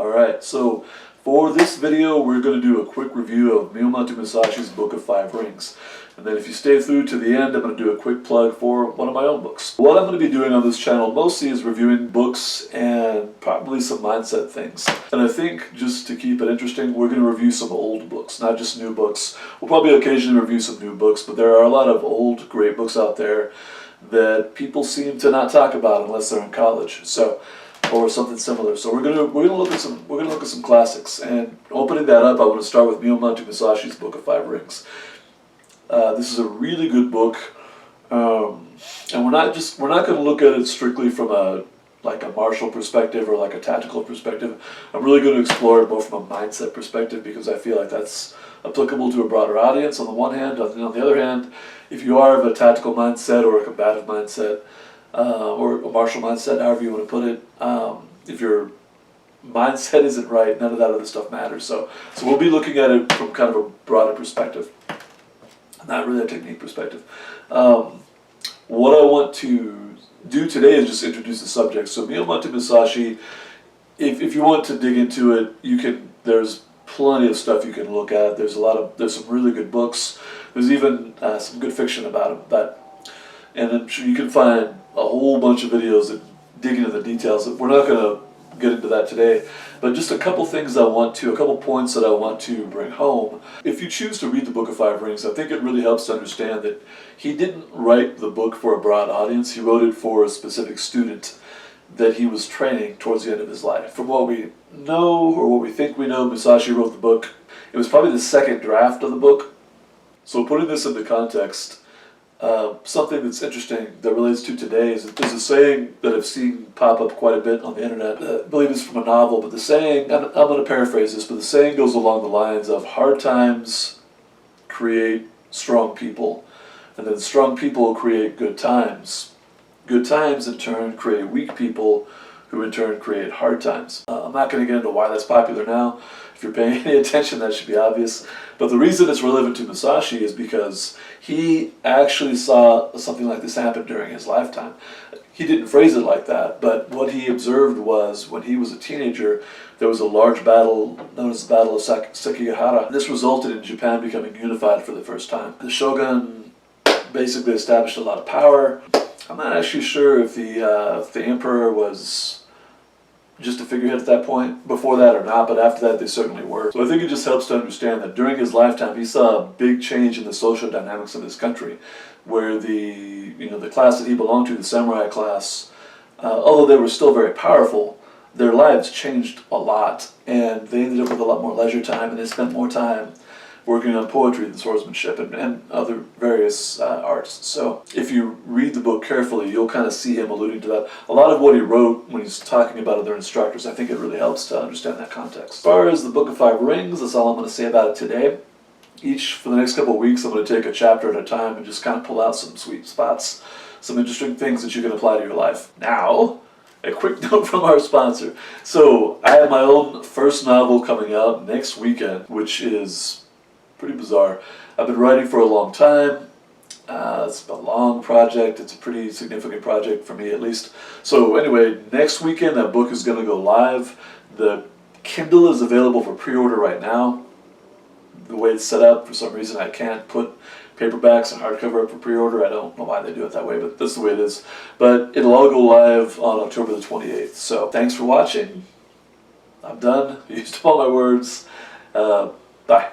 Alright, so for this video we're going to do a quick review of Miyamoto Musahsi's Book of Five Rings. And then if you stay through to the end, I'm going to do a quick plug for one of my own books. What I'm going to be doing on this channel mostly is reviewing books and probably some mindset things. And I think just to keep it interesting, we're going to review some old books, not just new books. We'll probably occasionally review some new books, but there are a lot of old great books out there that people seem to not talk about unless they're in college. Or something similar. So we're gonna look at some classics. And opening that up, I want to start with Miyamoto Musahsi's Book of Five Rings. This is a really good book, and we're not going to look at it strictly from a martial perspective or like a tactical perspective. I'm really going to explore it more from a mindset perspective because I feel like that's applicable to a broader audience on the one hand. On the other hand, if you are of a tactical mindset or a combative mindset, or a martial mindset, however you want to put it, if your mindset isn't right, none of that other stuff matters. So we'll be looking at it from kind of a broader perspective, not really a technique perspective. What I want to do today is just introduce the subject. So Miyamoto Musahsi, if you want to dig into it, there's plenty of stuff you can look at. There's some really good books. There's even some good fiction about him. And I'm sure you can find a whole bunch of videos that dig into the details. We're not going to get into that today, but just a couple points that I want to bring home. If you choose to read the Book of Five Rings, I think it really helps to understand that he didn't write the book for a broad audience. He wrote it for a specific student that he was training towards the end of his life. From what we know, or what we think we know, Musahsi wrote the book. It was probably the second draft of the book. So putting this into context, something that's interesting that relates to today is that there's a saying that I've seen pop up quite a bit on the internet. I believe it's from a novel, but the saying, I'm going to paraphrase this, but the saying goes along the lines of hard times create strong people, and then strong people create good times. Good times in turn create weak people, who in turn create hard times. I'm not going to get into why that's popular now. If you're paying any attention, that should be obvious. But the reason it's relevant to Musahsi is because he actually saw something like this happen during his lifetime. He didn't phrase it like that, but what he observed was when he was a teenager, there was a large battle known as the Battle of Sekigahara. This resulted in Japan becoming unified for the first time. The shogun basically established a lot of power. I'm not actually sure if the emperor was just a figurehead at that point, before that or not, but after that they certainly were. So I think it just helps to understand that during his lifetime he saw a big change in the social dynamics of his country, where the class that he belonged to, the samurai class, although they were still very powerful, their lives changed a lot, and they ended up with a lot more leisure time, and they spent more time working on poetry and swordsmanship and other various arts. So if you read the book carefully, you'll kind of see him alluding to that. A lot of what he wrote when he's talking about other instructors, I think it really helps to understand that context. As far as the Book of Five Rings, that's all I'm going to say about it today. For the next couple of weeks, I'm going to take a chapter at a time and just kind of pull out some sweet spots, some interesting things that you can apply to your life. Now, a quick note from our sponsor. So I have my own first novel coming out next weekend, which is pretty bizarre. I've been writing for a long time. It's a long project. It's a pretty significant project for me, at least. So anyway, next weekend that book is going to go live. The Kindle is available for pre-order right now. The way it's set up, for some reason I can't put paperbacks and hardcover up for pre-order. I don't know why they do it that way, but that's the way it is. But it'll all go live on October the 28th. So thanks for watching. I'm done. I used up all my words. Bye.